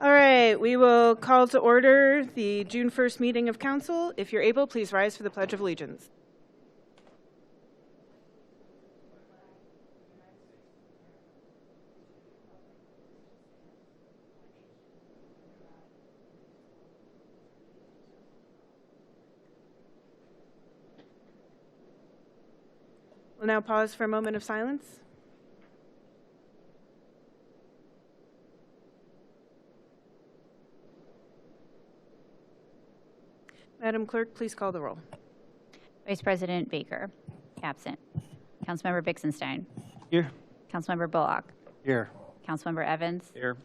All right, we will call to order the June 1st meeting of Council. If you're able, please rise for the Pledge of Allegiance. We'll now pause for a moment of silence. Madam Clerk, please call the roll. Vice President Baker, absent. Councilmember Bixenstein. Here. Councilmember Bullock. Here. Councilmember Evans. Here.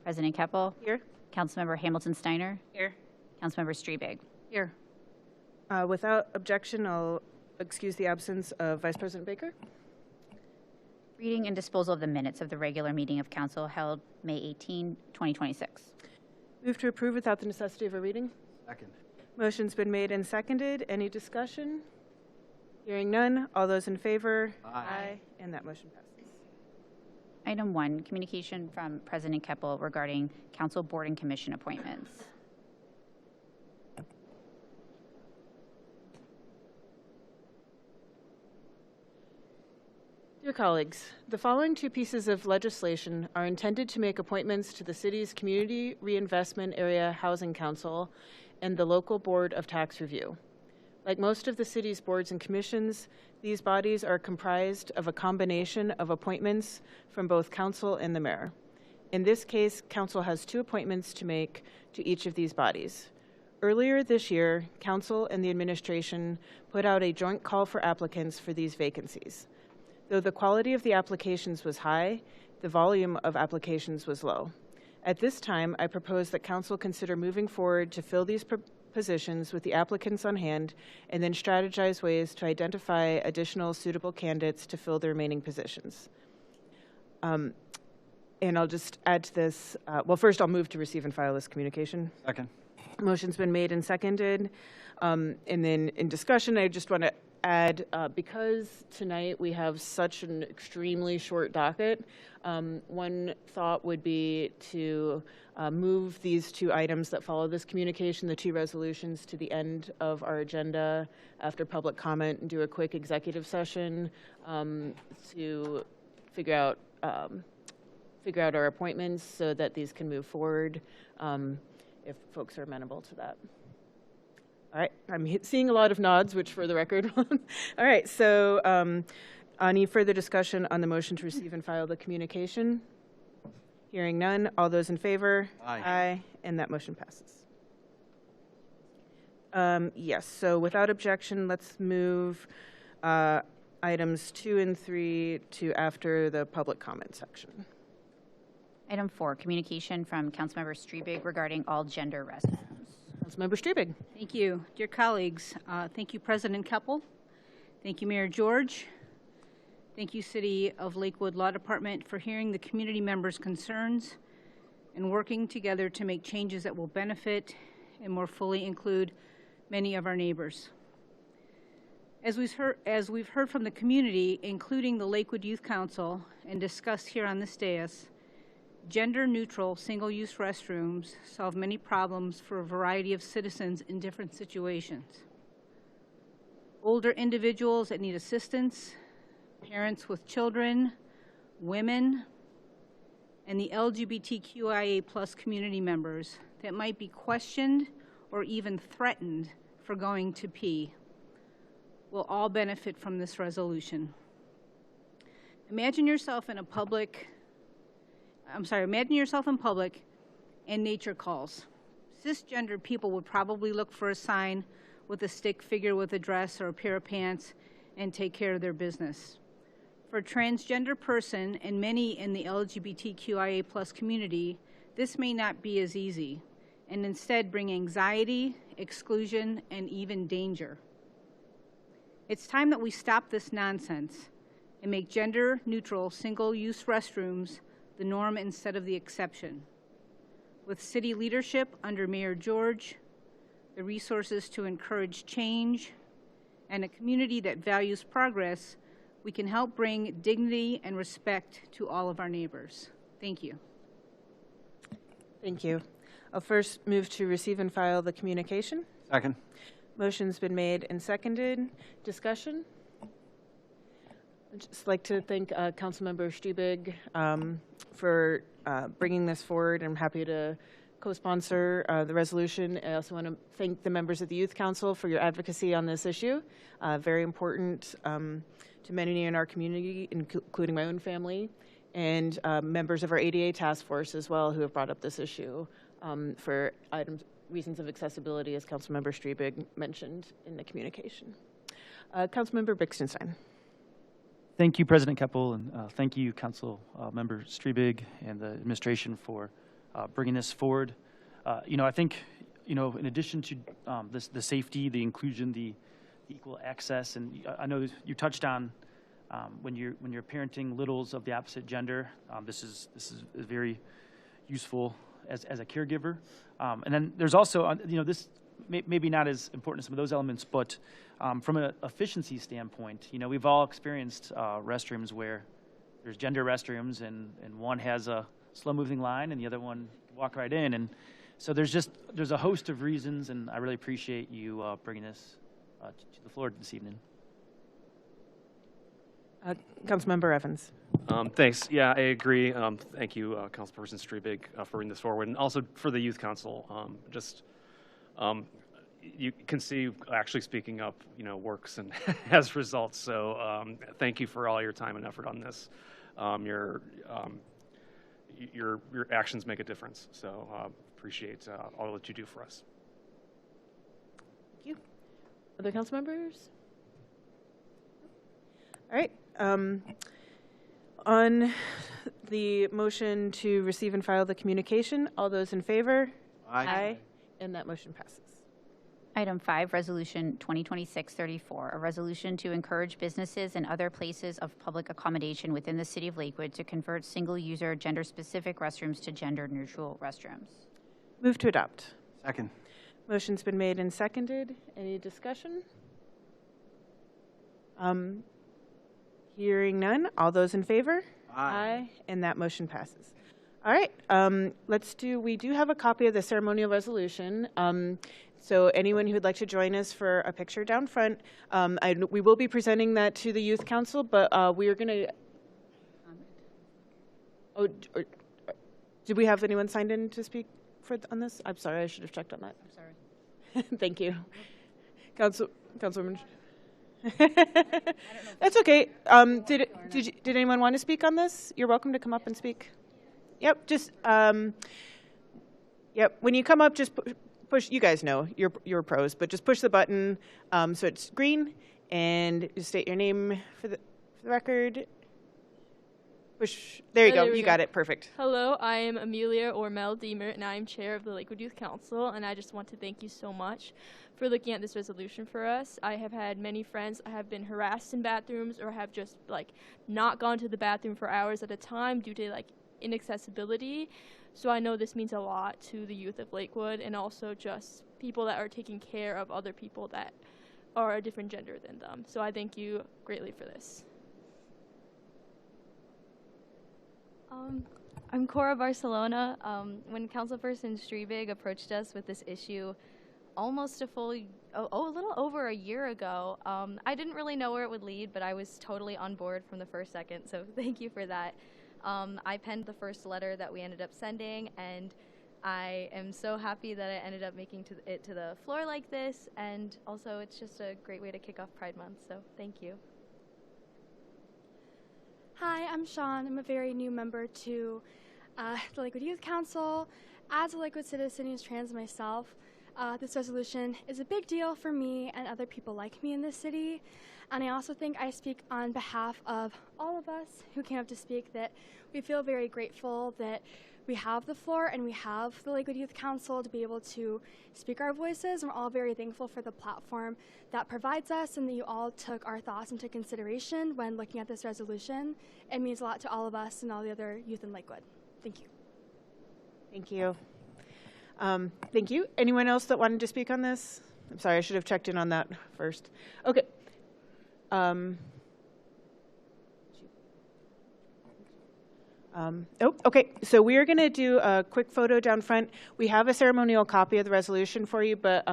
President Keppel. Here. Councilmember Hamilton Steiner. Here. Councilmember Streebig. Here. Without objection, I'll excuse the absence of Vice President Baker. Reading and disposal of the minutes of the regular meeting of Council held May 18, 2026. Move to approve without the necessity of a reading. Second. Motion's been made and seconded. Any discussion? Hearing none. All those in favor? Aye. And that motion passes. Item 1, communication from President Keppel regarding Council Board and Commission appointments. Dear colleagues, the following two pieces of legislation are intended to make appointments to the city's Community Reinvestment Area Housing Council and the Local Board of Tax Review. Like most of the city's boards and commissions, these bodies are comprised of a combination of appointments from both council and the mayor. In this case, council has two appointments to make to each of these bodies. Earlier this year, council and the administration put out a joint call for applicants for these vacancies. Though the quality of the applications was high, the volume of applications was low. At this time, I propose that council consider moving forward to fill these positions with the applicants on hand and then strategize ways to identify additional suitable candidates to fill the remaining positions. And I'll just add to this, well, first I'll move to receive and file this communication. Second. Motion's been made and seconded. And then in discussion, I just want to add, because tonight we have such an extremely short docket, one thought would be to move these two items that follow this communication, the two resolutions, to the end of our agenda after public comment and do a quick executive session to figure out our appointments so that these can move forward if folks are amenable to that. All right, I'm seeing a lot of nods, which for the record. All right, so any further discussion on the motion to receive and file the communication? Hearing none. All those in favor? Aye. Aye, and that motion passes. Yes, so without objection, let's move items 2 and 3 to after the public comment section. Item 4, communication from Councilmember Streebig regarding all gender restrooms. Councilmember Streebig. Thank you. Dear colleagues, thank you, President Keppel. Thank you, Mayor George. Thank you, City of Lakewood Law Department, for hearing the community members' concerns and working together to make changes that will benefit and more fully include many of our neighbors. As we've heard from the community, including the Lakewood Youth Council, and discussed here on this dais, gender-neutral single-use restrooms solve many problems for a variety of citizens in different situations. Older individuals that need assistance, parents with children, women, and the LGBTQIA+ community members that might be questioned or even threatened for going to pee will all benefit from this resolution. Imagine yourself in public and nature calls. Cisgender people would probably look for a sign with a stick figure with a dress or a pair of pants and take care of their business. For a transgender person and many in the LGBTQIA+ community, this may not be as easy and instead bring anxiety, exclusion, and even danger. It's time that we stop this nonsense and make gender-neutral single-use restrooms the norm instead of the exception. With city leadership under Mayor George, the resources to encourage change, and a community that values progress, we can help bring dignity and respect to all of our neighbors. Thank you. Thank you. I'll first move to receive and file the communication. Second. Motion's been made and seconded. Discussion? I'd just like to thank Councilmember Stubig for bringing this forward. I'm happy to co-sponsor the resolution. I also want to thank the members of the Youth Council for your advocacy on this issue. Very important to many in our community, including my own family, and members of our ADA task force as well, who have brought up this issue for reasons of accessibility, as Councilmember Strebig mentioned in the communication. Councilmember Bixenstein. Thank you, President Keppel, and thank you, Council Member Strebig and the administration for bringing this forward. I think, in addition to the safety, the inclusion, the equal access, and I know you touched on when you're parenting littles of the opposite gender, this is very useful as a caregiver. And then there's also, this maybe not as important as some of those elements, but from an efficiency standpoint, we've all experienced restrooms where there's gender restrooms and one has a slow-moving line and the other one walk right in. And so there's a host of reasons, and I really appreciate you bringing this to the floor this evening. Councilmember Evans. Thanks. Yeah, I agree. Thank you, Councilperson Strebig, for bringing this forward, and also for the Youth Council. You can see actually speaking up, works and has results. So thank you for all your time and effort on this. Your actions make a difference. So appreciate all that you do for us. Thank you. Other council members? All right. On the motion to receive and file the communication, all those in favor? Aye. And that motion passes. Item 5, Resolution 2026-34, a resolution to encourage businesses and other places of public accommodation within the City of Lakewood to convert single-user, gender-specific restrooms to gender-neutral restrooms. Move to adopt. Second. Motion's been made and seconded. Any discussion? Hearing none. All those in favor? Aye. And that motion passes. All right. We do have a copy of the ceremonial resolution. So anyone who would like to join us for a picture down front, we will be presenting that to the Youth Council, but we are going to... did we have anyone signed in to speak on this? I'm sorry, I should have checked on that. I'm sorry. Thank you. Councilwoman. That's okay. Did anyone want to speak on this? You're welcome to come up and speak. Yep, when you come up, just push, you guys know, you're pros, but just push the button so it's green, and just state your name for the record. Push, there you go, you got it, perfect. Hello, I am Amelia Ormel Deemer, and I am chair of the Lakewood Youth Council, and I just want to thank you so much for looking at this resolution for us. I have had many friends I have been harassed in bathrooms or have just not gone to the bathroom for hours at a time due to inaccessibility. So I know this means a lot to the youth of Lakewood and also just people that are taking care of other people that are a different gender than them. So I thank you greatly for this. I'm Cora Barcelona. When Councilperson Strebig approached us with this issue almost a little over a year ago, I didn't really know where it would lead, but I was totally on board from the first second, so thank you for that. I penned the first letter that we ended up sending, and I am so happy that I ended up making it to the floor like this, and also it's just a great way to kick off Pride Month, so thank you. Hi, I'm Sean. I'm a very new member to the Lakewood Youth Council. As a Lakewood citizen who's trans myself, this resolution is a big deal for me and other people like me in this city. And I also think I speak on behalf of all of us who came up to speak that we feel very grateful that we have the floor and we have the Lakewood Youth Council to be able to speak our voices. And we're all very thankful for the platform that provides us and that you all took our thoughts into consideration when looking at this resolution. It means a lot to all of us and all the other youth in Lakewood. Thank you. Thank you. Thank you. Anyone else that wanted to speak on this? I'm sorry, I should have checked in on that first. Okay. Oh, okay. So we are going to do a quick photo down front. We have a ceremonial copy of the resolution for you, but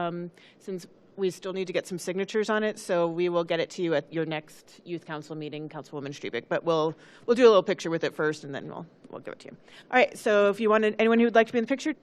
since we still need to get some signatures on it, so we will get it to you at your next youth council meeting, Councilwoman Striebig. But we'll do a little picture with it first, and then we'll give it to you. All right. So if you wanted anyone who would like to be in the picture.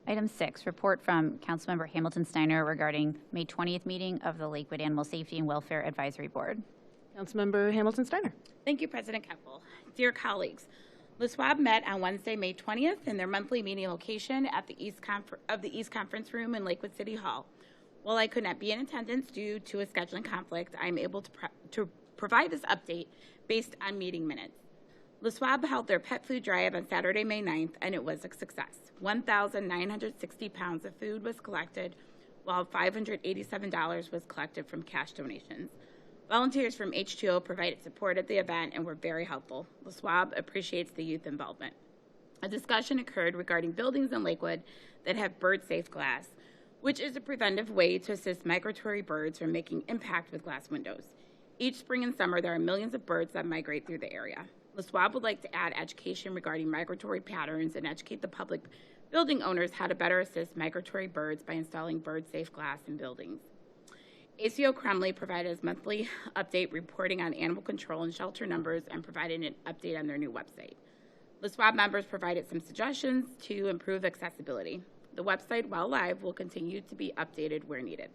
Item 6, report from Councilmember Hamilton Steiner regarding May 20th meeting of the Lakewood Animal Safety and Welfare Advisory Board. Councilmember Hamilton Steiner. Thank you, President Keppel. Dear colleagues, LSWAB met on Wednesday, May 20th in their monthly meeting location at the East Conference Room in Lakewood City Hall. While I could not be in attendance due to a scheduling conflict, I am able to provide this update based on meeting minutes. LSWAB held their pet food drive on Saturday, May 9th, and it was a success. 1,960 pounds of food was collected, while $587 was collected from cash donations. Volunteers from H2O provided support at the event and were very helpful. LSWAB appreciates the youth involvement. A discussion occurred regarding buildings in Lakewood that have bird-safe glass, which is a preventive way to assist migratory birds from making impact with glass windows. Each spring and summer, there are millions of birds that migrate through the area. LSWAB would like to add education regarding migratory patterns and educate the public building owners how to better assist migratory birds by installing bird-safe glass in buildings. ACO Crumley provided his monthly update reporting on animal control and shelter numbers and provided an update on their new website. LSWAB members provided some suggestions to improve accessibility. The website, while live, will continue to be updated where needed.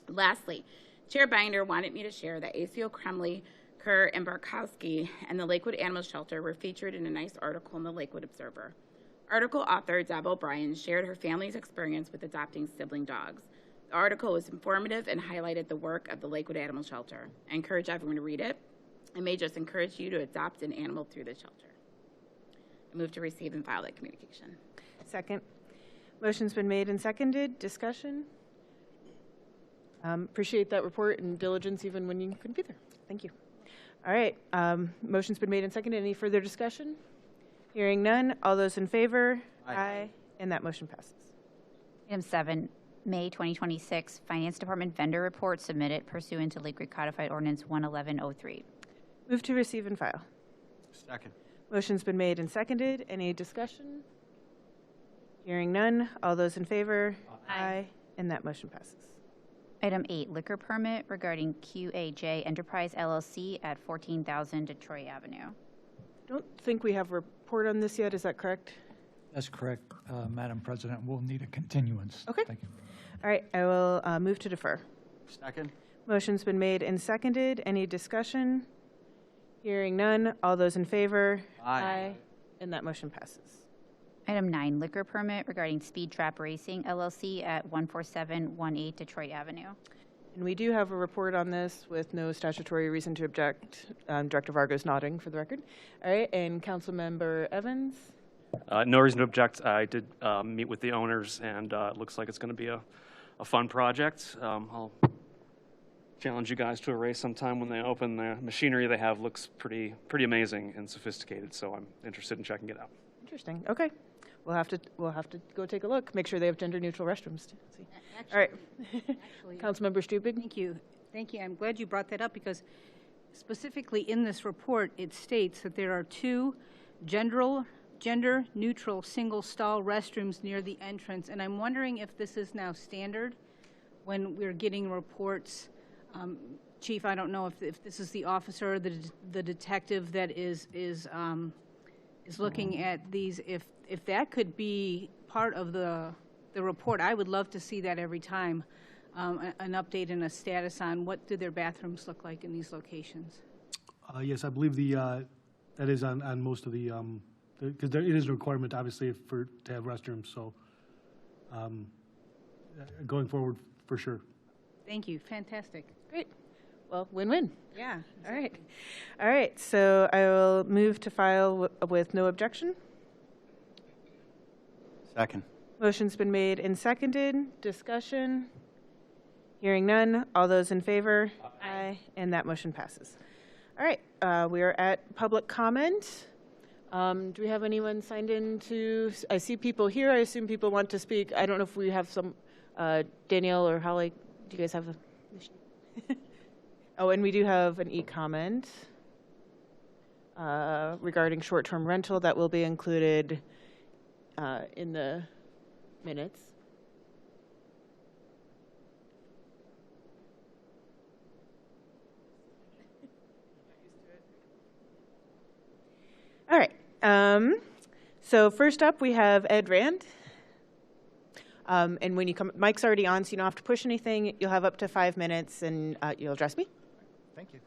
Lastly, Chair Binder wanted me to share that ACO Crumley, Kerr, and Barkowski and the Lakewood Animal Shelter were featured in a nice article in the Lakewood Observer. Article author Deb O'Brien shared her family's experience with adopting sibling dogs. The article was informative and highlighted the work of the Lakewood Animal Shelter. I encourage everyone to read it. I may just encourage you to adopt an animal through the shelter. I move to receive and file that communication. Second. Motion's been made and seconded. Discussion? Appreciate that report and diligence even when you couldn't be there. Thank you. All right. Motion's been made and seconded. Any further discussion? Hearing none. All those in favor? Aye. And that motion passes. Item 7, May 2026 Finance Department vendor report submitted pursuant to Lakewood Codified Ordinance 11103. Move to receive and file. Second. Motion's been made and seconded. Any discussion? Hearing none. All those in favor? Aye. And that motion passes. Item 8, liquor permit regarding QAJ Enterprise LLC at 14,000 Detroit Avenue. Don't think we have a report on this yet. Is that correct? That's correct, Madam President. We'll need a continuance. Okay. Thank you. All right. I will move to defer. Second. Motion's been made and seconded. Any discussion? Hearing none. All those in favor? Aye. And that motion passes. Item 9, liquor permit regarding Speed Trap Racing LLC at 14718 Detroit Avenue. And we do have a report on this with no statutory reason to object. Director Vargo's nodding for the record. All right. And Councilmember Evans? No reason to object. I did meet with the owners, and it looks like it's going to be a fun project. I'll challenge you guys to a race sometime when they open. The machinery they have looks pretty amazing and sophisticated, so I'm interested in checking it out. Interesting. Okay. We'll have to go take a look. Make sure they have gender-neutral restrooms. Too. See. All right. Councilmember Strubig. Thank you. Thank you. I'm glad you brought that up because specifically in this report, it states that there are 2 gender-neutral single-stall restrooms near the entrance, and I'm wondering if this is now standard when we're getting reports. Chief, I don't know if this is the officer or the detective that is looking at these. If that could be part of the report, I would love to see that every time, an update and a status on what do their bathrooms look like in these locations. Yes, I believe that is on most of the because it is a requirement, obviously, to have restrooms. So going forward, for sure. Thank you. Fantastic. Great. Well, win-win. Yeah. Exactly. All right. So I will move to file with no objection. Second. Motion's been made and seconded. Discussion. Hearing none. All those in favor? Aye. And that motion passes. All right. We are at public comment. Do we have anyone signed in to? I see people here. I assume people want to speak. I don't know if we have some. Danielle or Holly, do you guys have a? Oh, and we do have an e-comment regarding short-term rental that will be included in the minutes. All right. So first up, we have Ed Rand. And when you come, Mike's already on, so you don't have to push anything. You'll have up to 5 minutes, and you'll address me. Thank you.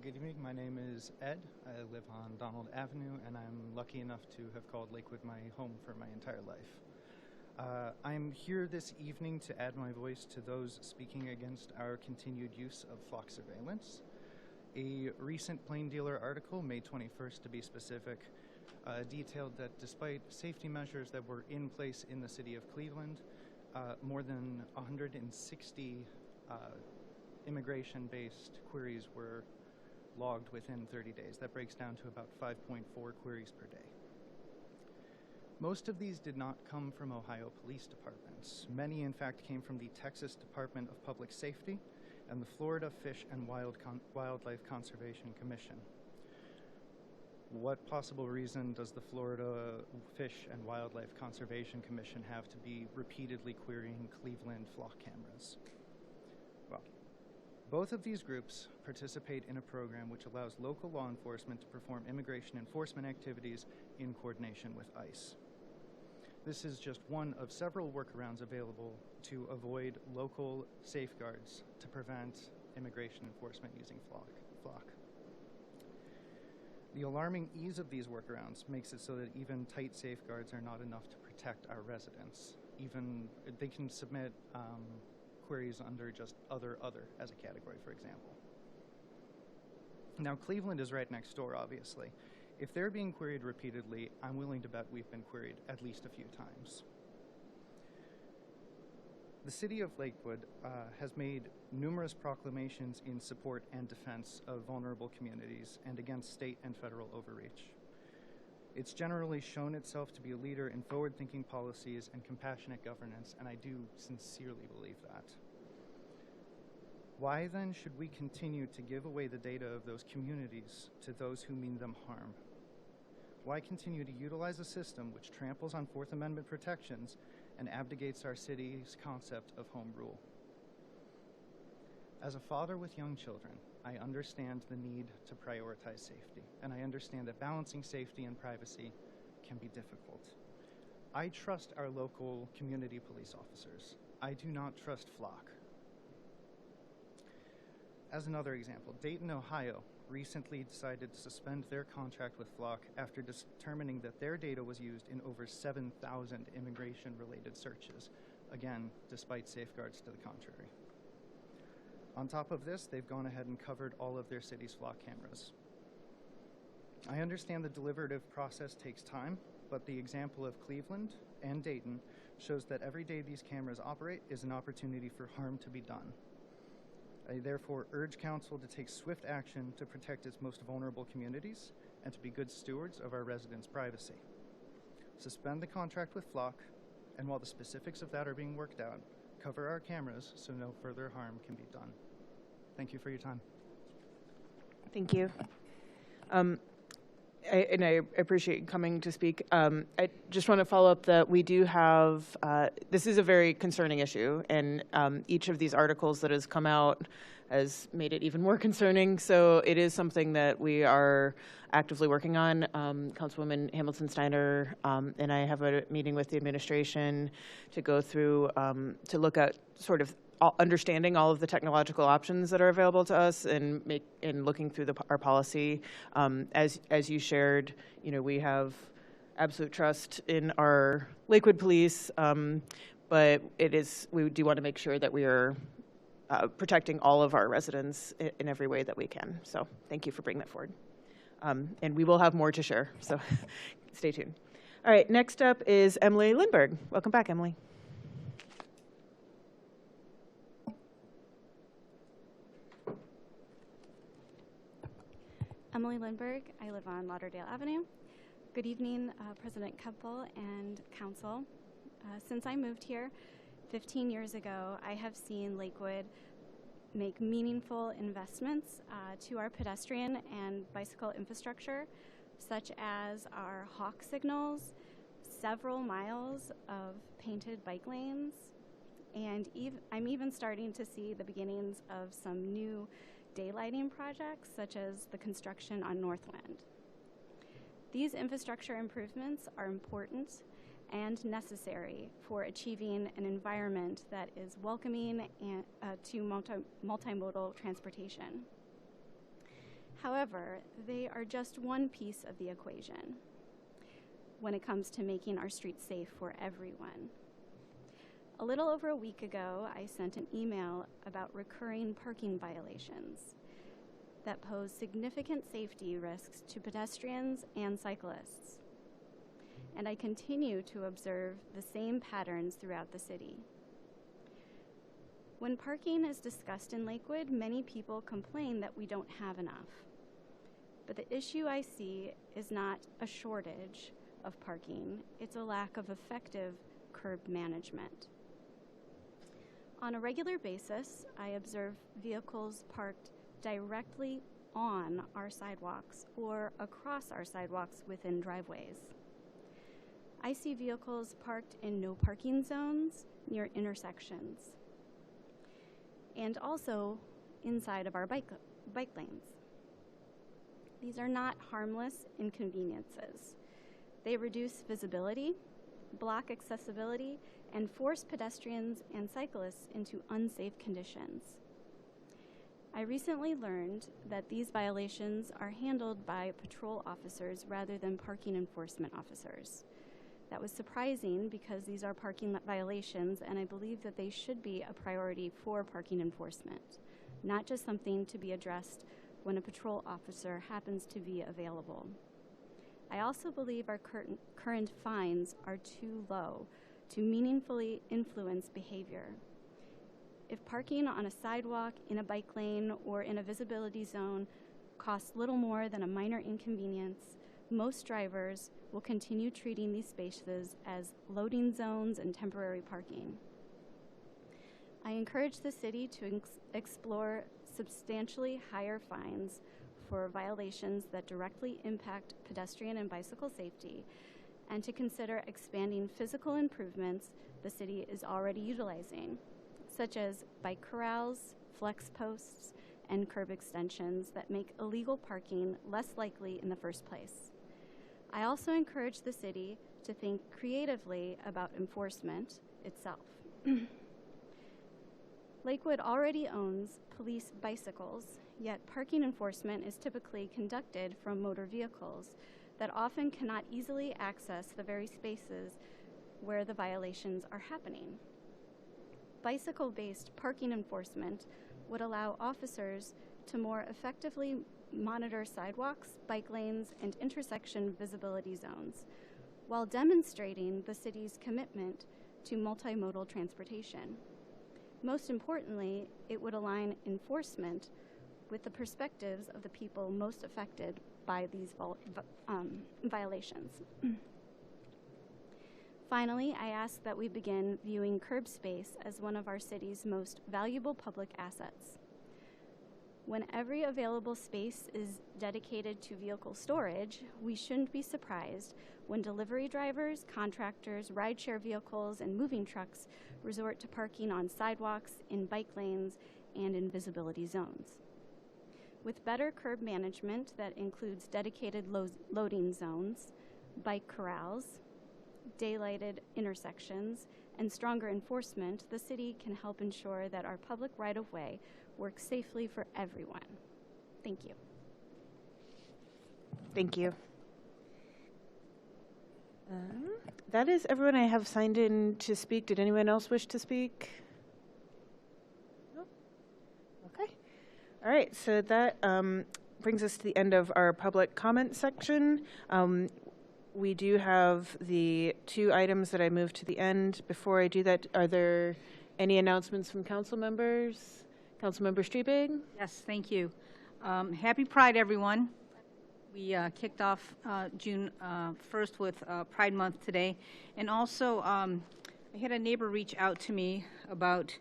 Good evening. My name is Ed. I live on Donald Avenue, and I'm lucky enough to have called Lakewood my home for my entire life. I'm here this evening to add my voice to those speaking against our continued use of flock surveillance. A recent Plain Dealer article, May 21st to be specific, detailed that despite safety measures that were in place in the city of Cleveland, more than 160 immigration-based queries were logged within 30 days. That breaks down to about 5.4 queries per day. Most of these did not come from Ohio police departments. Many, in fact, came from the Texas Department of Public Safety and the Florida Fish and Wildlife Conservation Commission. What possible reason does the Florida Fish and Wildlife Conservation Commission have to be repeatedly querying Cleveland flock cameras? Well, both of these groups participate in a program which allows local law enforcement to perform immigration enforcement activities in coordination with ICE. This is just one of several workarounds available to avoid local safeguards to prevent immigration enforcement using flock. The alarming ease of these workarounds makes it so that even tight safeguards are not enough to protect our residents. Even they can submit queries under just other as a category, for example. Now, Cleveland is right next door, obviously. If they're being queried repeatedly, I'm willing to bet we've been queried at least a few times. The city of Lakewood has made numerous proclamations in support and defense of vulnerable communities and against state and federal overreach. It's generally shown itself to be a leader in forward-thinking policies and compassionate governance, and I do sincerely believe that. Why then should we continue to give away the data of those communities to those who mean them harm? Why continue to utilize a system which tramples on Fourth Amendment protections and abdicates our city's concept of home rule? As a father with young children, I understand the need to prioritize safety, and I understand that balancing safety and privacy can be difficult. I trust our local community police officers. I do not trust flock. As another example, Dayton, Ohio recently decided to suspend their contract with Flock after determining that their data was used in over 7,000 immigration-related searches, again, despite safeguards to the contrary. On top of this, they've gone ahead and covered all of their city's Flock cameras. I understand the deliberative process takes time, but the example of Cleveland and Dayton shows that every day these cameras operate is an opportunity for harm to be done. I therefore urge Council to take swift action to protect its most vulnerable communities and to be good stewards of our residents' privacy. Suspend the contract with Flock, and while the specifics of that are being worked out, cover our cameras so no further harm can be done. Thank you for your time. Thank you. I appreciate you coming to speak. I just want to follow up that we do have, this is a very concerning issue, and each of these articles that has come out has made it even more concerning. So it is something that we are actively working on. Councilwoman Hamilton Steiner and I have a meeting with the administration to go through, to look at sort of understanding all of the technological options that are available to us and looking through our policy. As you shared, we have absolute trust in our Lakewood police, but we do want to make sure that we are protecting all of our residents in every way that we can. So thank you for bringing that forward. And we will have more to share, so stay tuned. All right, next up is Emily Lindberg. Welcome back, Emily. Emily Lindberg. I live on Lauderdale Avenue. Good evening, President Keppel and Council. Since I moved here 15 years ago, I have seen Lakewood make meaningful investments to our pedestrian and bicycle infrastructure, such as our hawk signals, several miles of painted bike lanes, and I'm even starting to see the beginnings of some new daylighting projects, such as the construction on Northwind. These infrastructure improvements are important and necessary for achieving an environment that is welcoming and, to multimodal transportation. However, they are just one piece of the equation when it comes to making our streets safe for everyone. A little over a week ago, I sent an email about recurring parking violations that pose significant safety risks to pedestrians and cyclists. And I continue to observe the same patterns throughout the city. When parking is discussed in Lakewood, many people complain that we don't have enough. But the issue I see is not a shortage of parking, it's a lack of effective curb management. On a regular basis, I observe vehicles parked directly on our sidewalks or across our sidewalks within driveways. I see vehicles parked in no parking zones near intersections and also inside of our bike lanes. These are not harmless inconveniences. They reduce visibility, block accessibility, and force pedestrians and cyclists into unsafe conditions. I recently learned that these violations are handled by patrol officers rather than parking enforcement officers. That was surprising because these are parking violations, and I believe that they should be a priority for parking enforcement, not just something to be addressed when a patrol officer happens to be available. I also believe our current fines are too low to meaningfully influence behavior. If parking on a sidewalk, in a bike lane, or in a visibility zone costs little more than a minor inconvenience, most drivers will continue treating these spaces as loading zones and temporary parking. I encourage the city to explore substantially higher fines for violations that directly impact pedestrian and bicycle safety, and to consider expanding physical improvements the city is already utilizing, such as bike corrals, flex posts, and curb extensions that make illegal parking less likely in the first place. I also encourage the city to think creatively about enforcement itself. Lakewood already owns police bicycles, yet parking enforcement is typically conducted from motor vehicles that often cannot easily access the very spaces where the violations are happening. Bicycle-based parking enforcement would allow officers to more effectively monitor sidewalks, bike lanes, and intersection visibility zones, while demonstrating the city's commitment to multimodal transportation. Most importantly, it would align enforcement with the perspectives of the people most affected by these violations. Finally, I ask that we begin viewing curb space as one of our city's most valuable public assets. When every available space is dedicated to vehicle storage, we shouldn't be surprised when delivery drivers, contractors, rideshare vehicles, and moving trucks resort to parking on sidewalks, in bike lanes, and in visibility zones. With better curb management that includes dedicated loading zones, bike corrals, daylighted intersections, and stronger enforcement, the city can help ensure that our public right-of-way works safely for everyone. Thank you. Thank you. That is everyone I have signed in to speak. Did anyone else wish to speak? No? Okay. All right, so that brings us to the end of our public comment section. We do have the 2 items that I moved to the end. Before I do that, are there any announcements from council members? Councilmember Streebig? Yes, thank you. Happy Pride, everyone. We kicked off June 1st with Pride Month today. And also, I had a neighbor reach out to me about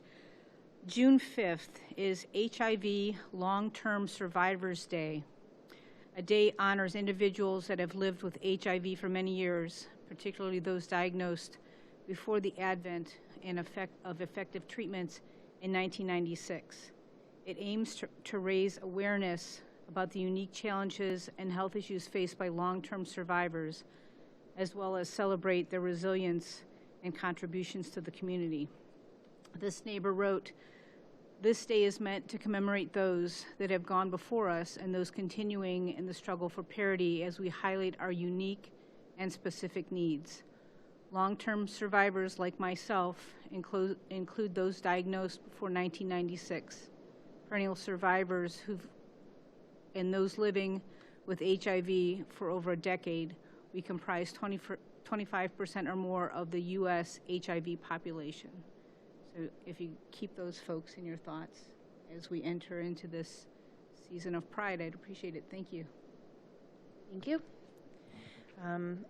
June 5th is HIV Long-Term Survivors Day. A day honors individuals that have lived with HIV for many years, particularly those diagnosed before the advent and of effective treatments in 1996. It aims to raise awareness about the unique challenges and health issues faced by long-term survivors, as well as celebrate their resilience and contributions to the community. This neighbor wrote, "This day is meant to commemorate those that have gone before us and those continuing in the struggle for parity as we highlight our unique and specific needs. Long-term survivors like myself include those diagnosed before 1996, perennial survivors and those living with HIV for over a decade. We comprise 25% or more of the U.S. HIV population." So if you keep those folks in your thoughts as we enter into this season of Pride, I'd appreciate it. Thank you. Thank you.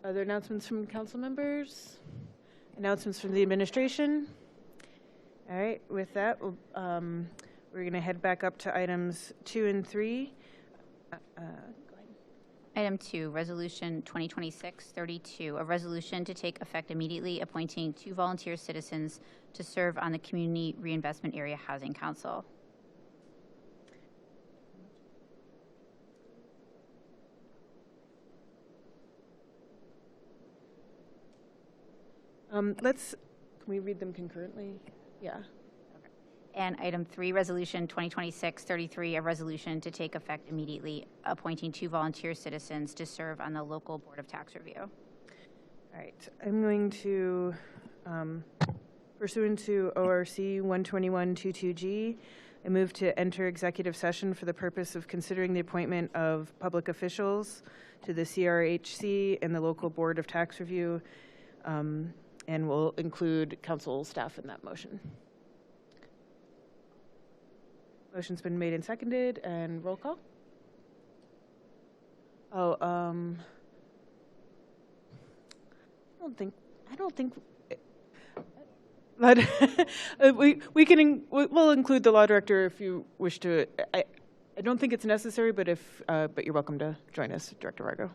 Other announcements from council members? Announcements from the administration? All right, with that, we're going to head back up to items 2 and 3. Go ahead. Item 2, Resolution 2026-32, a resolution to take effect immediately appointing 2 volunteer citizens to serve on the Community Reinvestment Area Housing Council. Can we read them concurrently? Yeah. And item 3, Resolution 2026-33, a resolution to take effect immediately appointing 2 volunteer citizens to serve on the local Board of Tax Review. All right, I'm going to, pursuant to ORC 121.22G, I move to enter executive session for the purpose of considering the appointment of public officials to the CRHC and the local Board of Tax Review, and will include council staff in that motion. Motion's been made and seconded, and roll call. Oh, I don't think. But we'll include the law director if you wish to. I don't think it's necessary, but but you're welcome to join us, Director Vargo.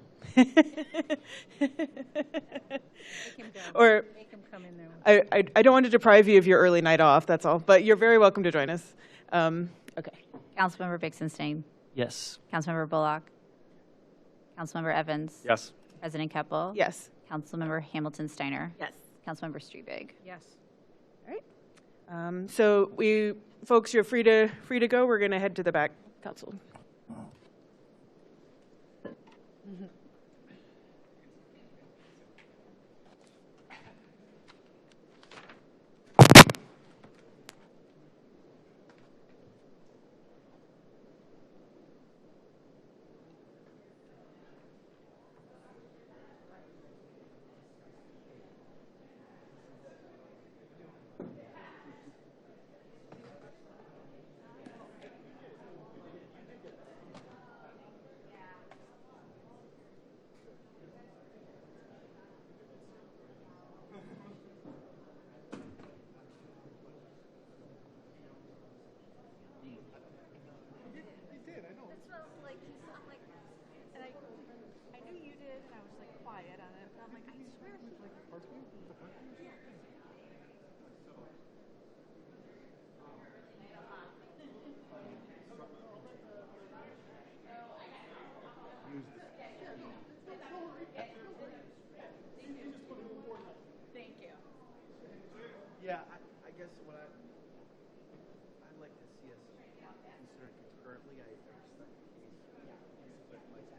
Or make him come in there. I don't want to deprive you of your early night off. That's all. But you're very welcome to join us. Okay. Councilmember Bixenstein. Yes. Councilmember Bullock. Councilmember Evans. Yes. President Keppel. Yes. Councilmember Hamilton Steiner. Yes. Councilmember Streebig. Yes. All right. So folks, you're free to go. We're going to head to the back, council. I was like quiet on it, but I'm like, I swear he Thank you. Yeah, I guess what I'd like to see us consider concurrently, I just like but like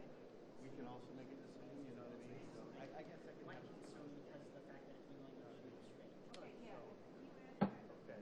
we can also make a decision, you know what I mean? So I guess I can have concern because of the fact that we might not be straight. okay.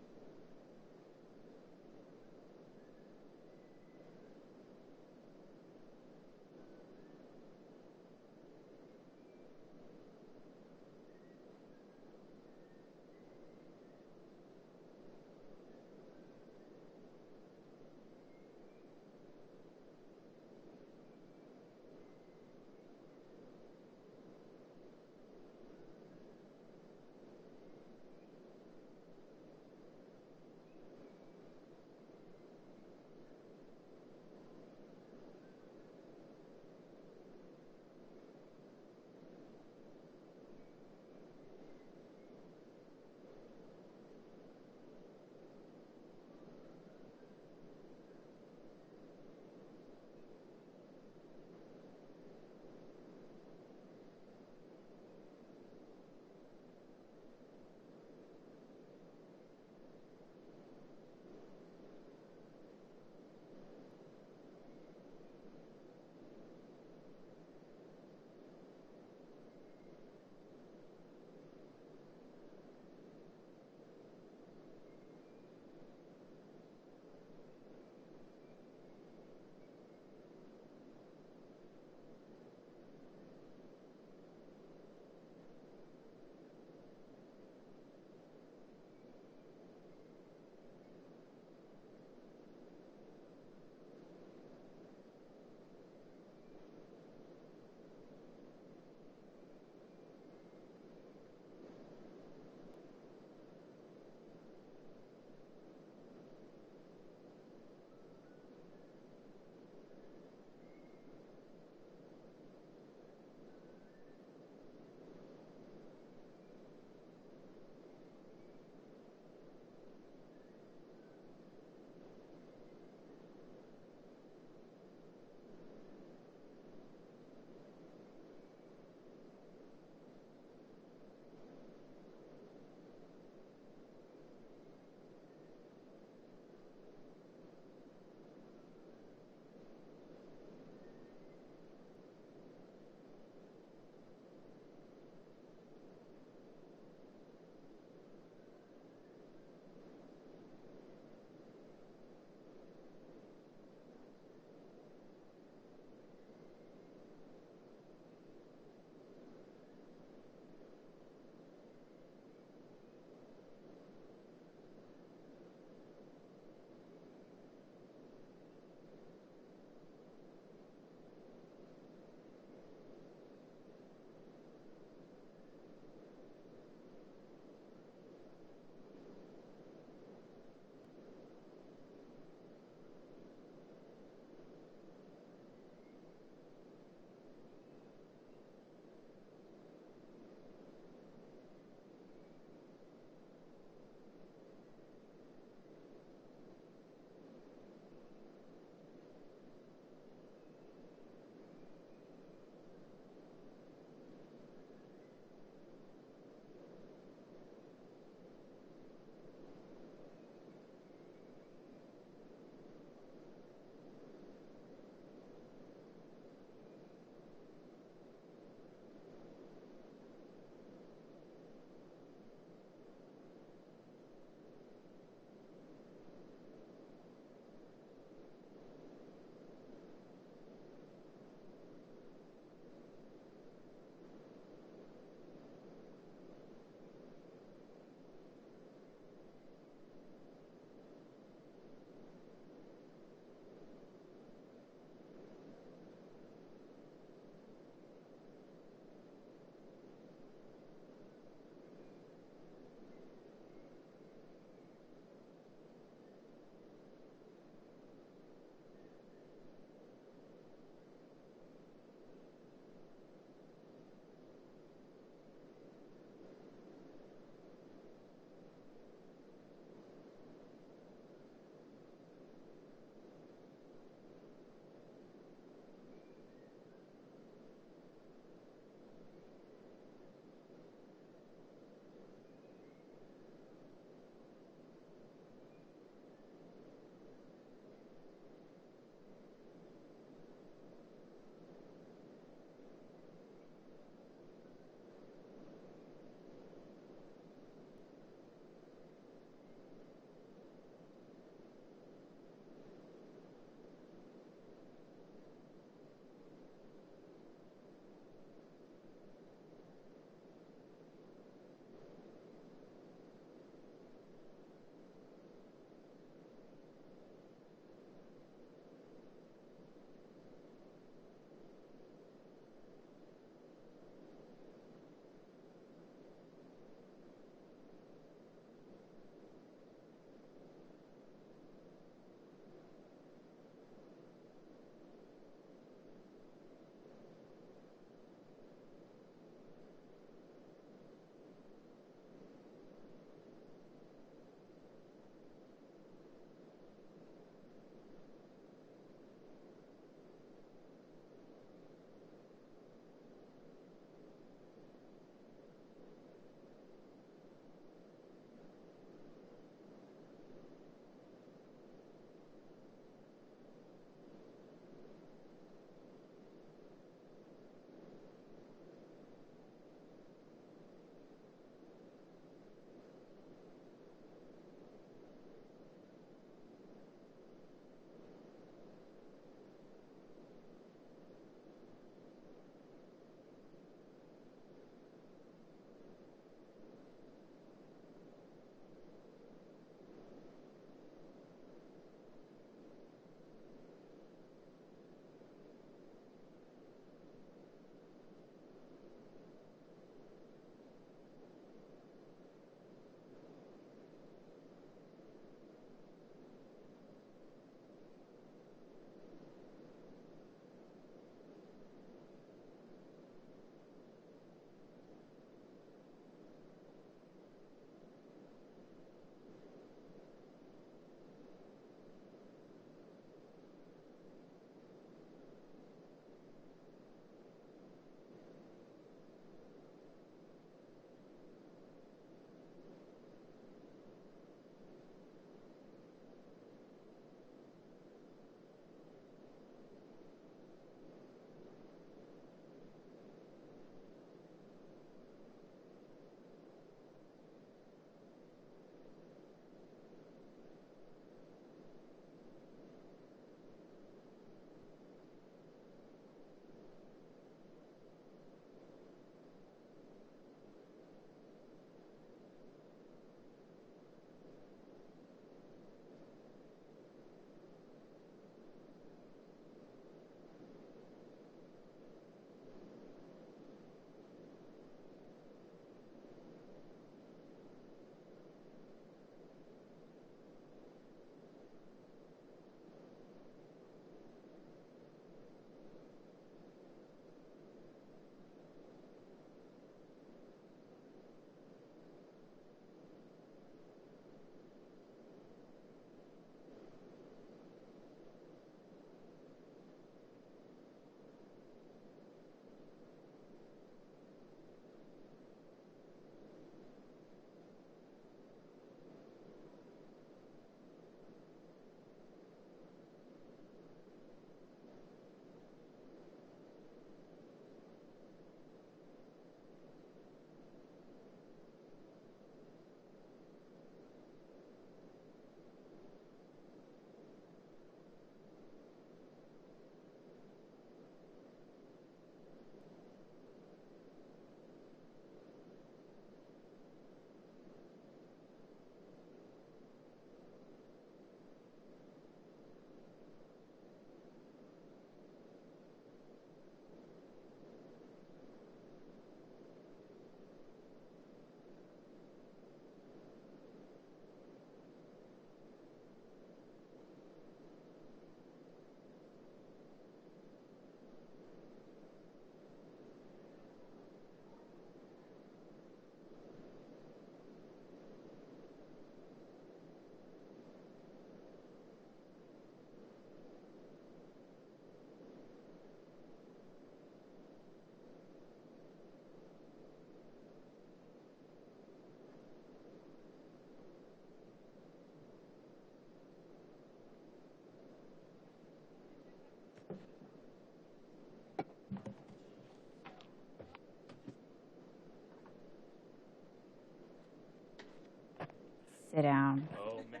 Sit down. Oh, man.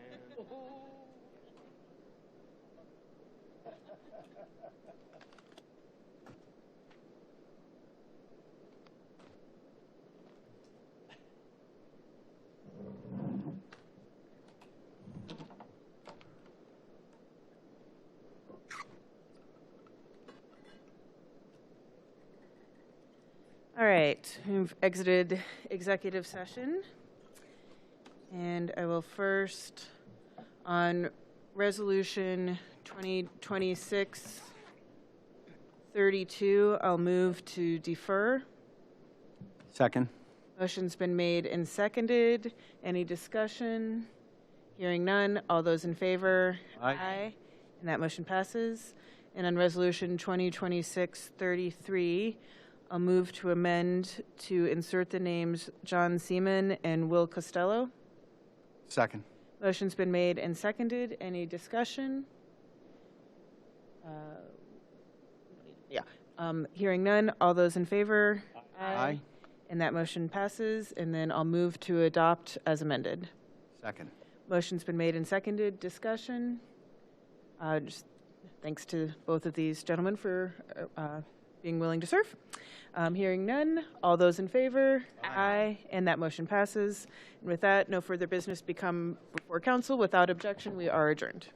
All right, we've exited executive session. And I will first, on Resolution 2026-32, I'll move to defer. Second. Motion's been made and seconded. Any discussion? Hearing none. All those in favor? Aye. And that motion passes. And on Resolution 2026-33, I'll move to amend to insert the names John Seaman and Will Costello. Second. Motion's been made and seconded. Any discussion? Hearing none. All those in favor? Aye. And that motion passes. And then I'll move to adopt as amended. Second. Motion's been made and seconded. Discussion? Just thanks to both of these gentlemen for being willing to serve. Hearing none. All those in favor? Aye. And that motion passes. And with that, no further business become before council. Without objection, we are adjourned.